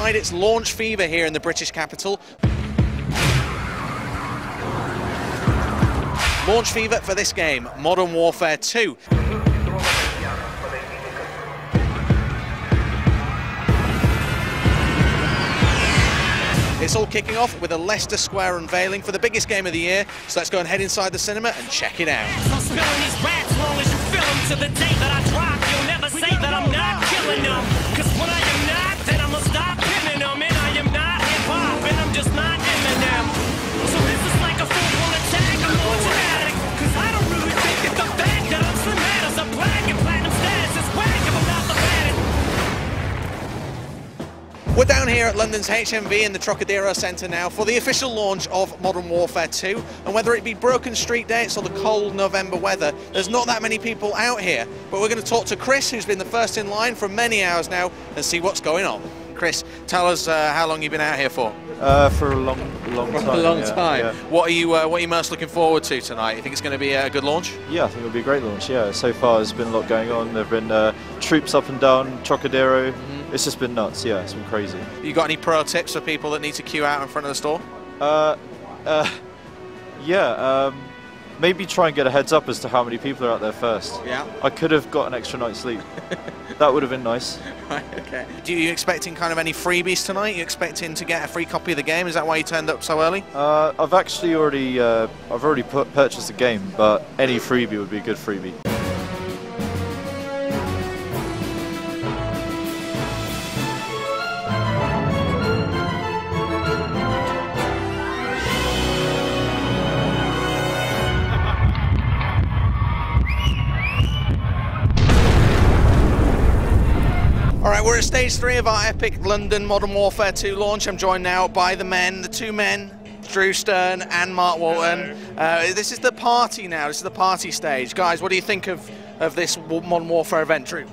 inside. It's launch fever here in the British capital. Launch fever for this game, Modern Warfare 2. It's all kicking off with a Leicester Square unveiling for the biggest game of the year, so let's go and head inside the cinema and check it out. We're down here at London's HMV in the Trocadero Centre now for the official launch of Modern Warfare 2, and whether it be broken street dates or the cold November weather, there's not that many people out here. But we're going to talk to Chris, who's been the first in line for many hours now, and see what's going on. Chris, tell us how long you've been out here for. For a long time. A long time. Yeah. What are you most looking forward to tonight? You think it's going to be a good launch? Yeah, I think it'll be a great launch. Yeah, so far there's been a lot going on. There've been troops up and down Trocadero. It's just been nuts. Yeah, it's been crazy. You got any pro tips for people that need to queue out in front of the store? Maybe try and get a heads up as to how many people are out there first. Yeah. I could have got an extra night's sleep. That would have been nice. Right, okay. Do you expecting kind of any freebies tonight? You expecting to get a free copy of the game? Is that why you turned up so early? I've actually already purchased the game, but any freebie would be a good freebie. Alright, we're at stage 3 of our epic London Modern Warfare 2 launch. I'm joined now by the two men, Drew Stern and Mark Walton. This is the party now, this is the party stage. Guys, what do you think of this Modern Warfare event, Drew?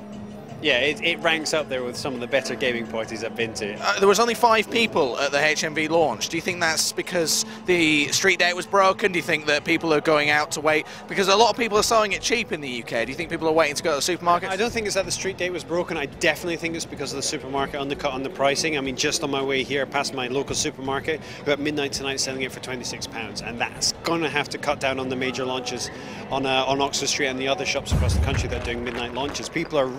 Yeah, it ranks up there with some of the better gaming parties I've been to. There was only 5 people at the HMV launch. Do you think that's because the street date was broken? Do you think that people are going out to wait? Because a lot of people are selling it cheap in the UK. Do you think people are waiting to go to the supermarket? I don't think it's that the street date was broken. I definitely think it's because of the supermarket undercut on the pricing. I mean, just on my way here, past my local supermarket, we're at midnight tonight selling it for £26, and that's going to have to cut down on the major launches on Oxford Street and the other shops across the country that are doing midnight launches. People are,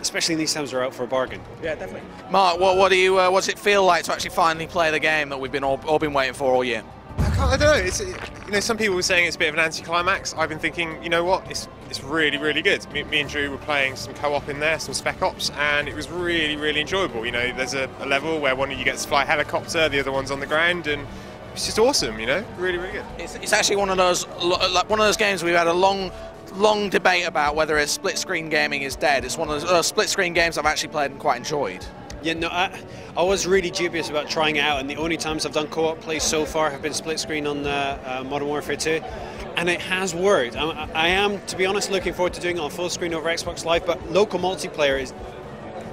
especially in these times, are out for a bargain. Yeah, definitely. Mark, what does it feel like to actually finally play the game that we've been all been waiting for all year? I don't know. Some people were saying it's a bit of an anticlimax. I've been thinking, you know what? It's really, really good. Me and Drew were playing some co-op in there, some spec ops, and it was really, really enjoyable. There's a level where one of you gets to fly a helicopter, the other one's on the ground, and it's just awesome. Really, really good. It's actually one of those games we've had a long debate about whether split screen gaming is dead. It's one of those split screen games I've actually played and quite enjoyed. Yeah, no, I was really dubious about trying it out, and the only times I've done co-op play so far have been split screen on Modern Warfare 2, and it has worked. I am, to be honest, looking forward to doing it on full screen over Xbox Live, but local multiplayer is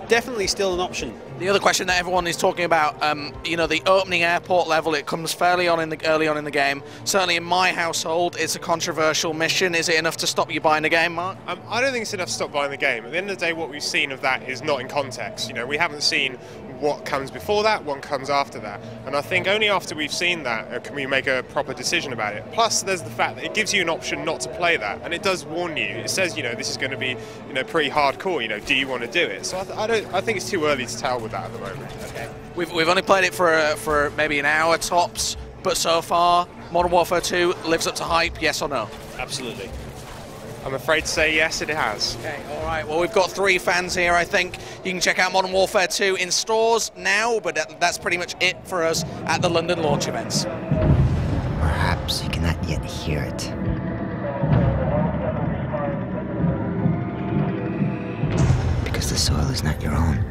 definitely still an option. The other question that everyone is talking about, the opening airport level, it comes early on in the game. Certainly in my household, it's a controversial mission. Is it enough to stop you buying the game, Mark? I don't think it's enough to stop buying the game. At the end of the day, what we've seen of that is not in context. We haven't seen what comes before that, what comes after that. And I think only after we've seen that can we make a proper decision about it. Plus, there's the fact that it gives you an option not to play that, and it does warn you. It says, this is going to be, pretty hardcore. Do you want to do it? So I think it's too early to tell with that at the moment. Okay. We've only played it for maybe an hour tops, but so far, Modern Warfare 2 lives up to hype. Yes or no? Absolutely. I'm afraid to say yes, it has. Okay, all right. Well, we've got 3 fans here, I think. You can check out Modern Warfare 2 in stores now, but that's pretty much it for us at the London launch events. Perhaps you cannot yet hear it. Because the soil is not your own.